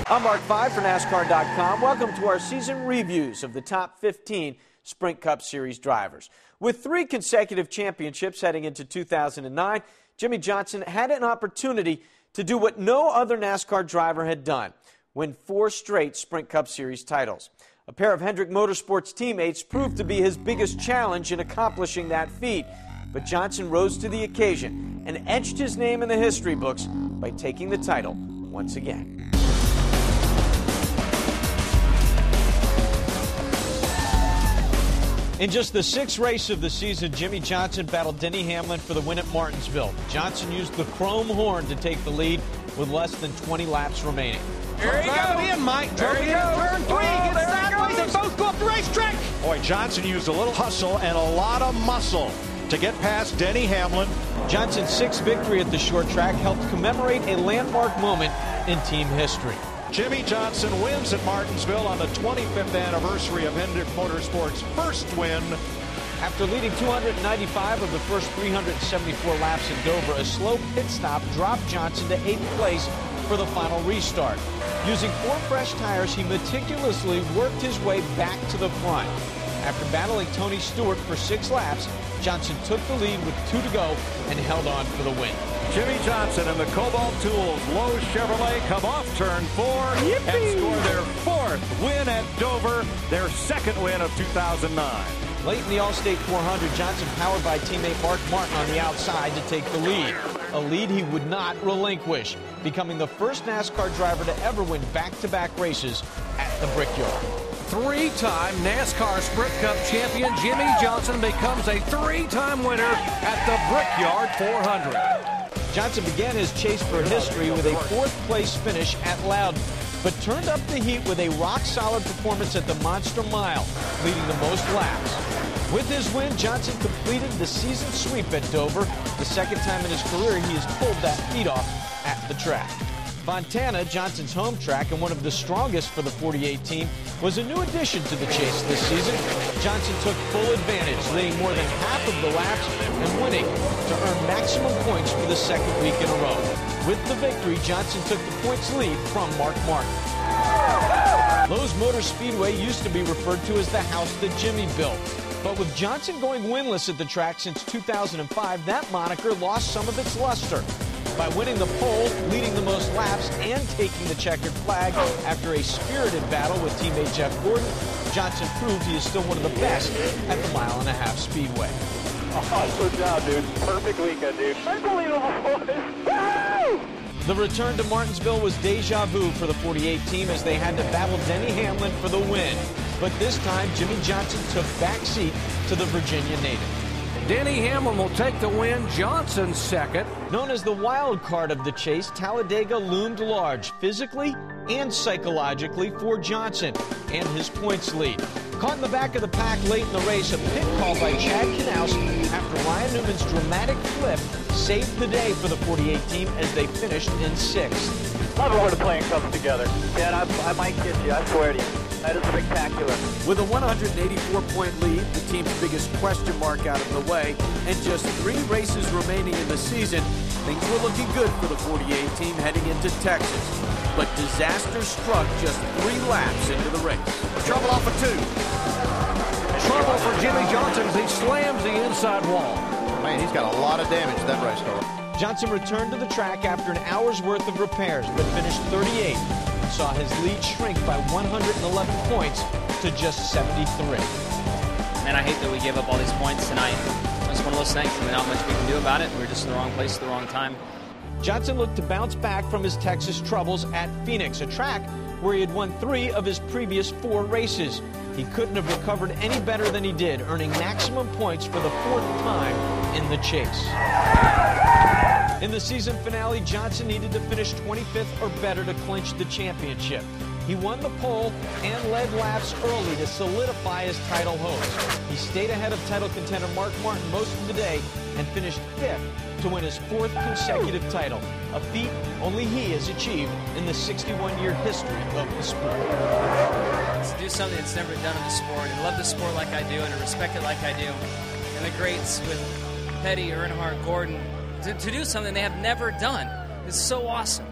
I'm Mark 5 for NASCAR.com. Welcome to our season reviews of the top 15 Sprint Cup Series drivers. With 3 consecutive championships heading into 2009, Jimmie Johnson had an opportunity to do what no other NASCAR driver had done, win 4 straight Sprint Cup Series titles. A pair of Hendrick Motorsports teammates proved to be his biggest challenge in accomplishing that feat. But Johnson rose to the occasion and etched his name in the history books by taking the title once again. In just the 6th race of the season, Jimmie Johnson battled Denny Hamlin for the win at Martinsville. Johnson used the chrome horn to take the lead with less than 20 laps remaining. There he goes. In, Mike. There he goes. Turn 3. Gets sideways. They both go up the racetrack. Boy, Johnson used a little hustle and a lot of muscle to get past Denny Hamlin. Johnson's 6th victory at the short track helped commemorate a landmark moment in team history. Jimmie Johnson wins at Martinsville on the 25th anniversary of Hendrick Motorsports' first win. After leading 295 of the first 374 laps in Dover, a slow pit stop dropped Johnson to 8th place for the final restart. Using 4 fresh tires, he meticulously worked his way back to the front. After battling Tony Stewart for 6 laps, Johnson took the lead with 2 to go and held on for the win. Jimmie Johnson and the Cobalt Tools Lowe's Chevrolet come off turn 4 and score their 4th win at Dover, their 2nd win of 2009. Late in the Allstate 400, Johnson powered by teammate Mark Martin on the outside to take the lead. A lead he would not relinquish, becoming the first NASCAR driver to ever win back-to-back races at the Brickyard. 3-time NASCAR Sprint Cup champion Jimmie Johnson becomes a 3-time winner at the Brickyard 400. Johnson began his chase for history with a 4th-place finish at Loudon, but turned up the heat with a rock-solid performance at the Monster Mile, leading the most laps. With his win, Johnson completed the season sweep at Dover, the 2nd time in his career he has pulled that feat off at the track. Fontana, Johnson's home track and one of the strongest for the 48 team, was a new addition to the chase this season. Johnson took full advantage, leading more than half of the laps and winning to earn maximum points for the 2nd week in a row. With the victory, Johnson took the points lead from Mark Martin. Lowe's Motor Speedway used to be referred to as the house that Jimmie built. But with Johnson going winless at the track since 2005, that moniker lost some of its luster. By winning the pole, leading the most laps, and taking the checkered flag after a spirited battle with teammate Jeff Gordon, Johnson proved he is still one of the best at the mile-and-a-half speedway. Oh, good job, dude. Perfect weekend, dude. Unbelievable, boys. The return to Martinsville was deja vu for the 48 team as they had to battle Denny Hamlin for the win. But this time, Jimmie Johnson took backseat to the Virginia native. Denny Hamlin will take the win. Johnson's 2nd. Known as the wild card of the chase, Talladega loomed large physically and psychologically for Johnson and his points lead. Caught in the back of the pack late in the race, a pit call by Chad Knaus after Ryan Newman's dramatic flip saved the day for the 48 team as they finished in 6th. Love it when the plane comes together. Man, I might kiss you, I swear to you. That is spectacular. With a 184-point lead, the team's biggest question mark out of the way, and just 3 races remaining in the season, things were looking good for the 48 team heading into Texas. But disaster struck just 3 laps into the race. Trouble off of 2. Trouble for Jimmie Johnson as he slams the inside wall. Man, he's got a lot of damage to that race car. Johnson returned to the track after an hour's worth of repairs, but finished 38th. Saw his lead shrink by 111 points to just 73. Man, I hate that we gave up all these points tonight. It's one of those things, and not much we can do about it. We're just in the wrong place at the wrong time. Johnson looked to bounce back from his Texas troubles at Phoenix, a track where he had won 3 of his previous 4 races. He couldn't have recovered any better than he did, earning maximum points for the 4th time in the chase. In the season finale, Johnson needed to finish 25th or better to clinch the championship. He won the pole and led laps early to solidify his title hopes. He stayed ahead of title contender Mark Martin most of the day and finished 5th to win his 4th consecutive title, a feat only he has achieved in the 61-year history of the sport. To do something that's never done in the sport, and love the sport like I do, and to respect it like I do, and the greats with Petty, Earnhardt, Gordon, to do something they have never done is so awesome.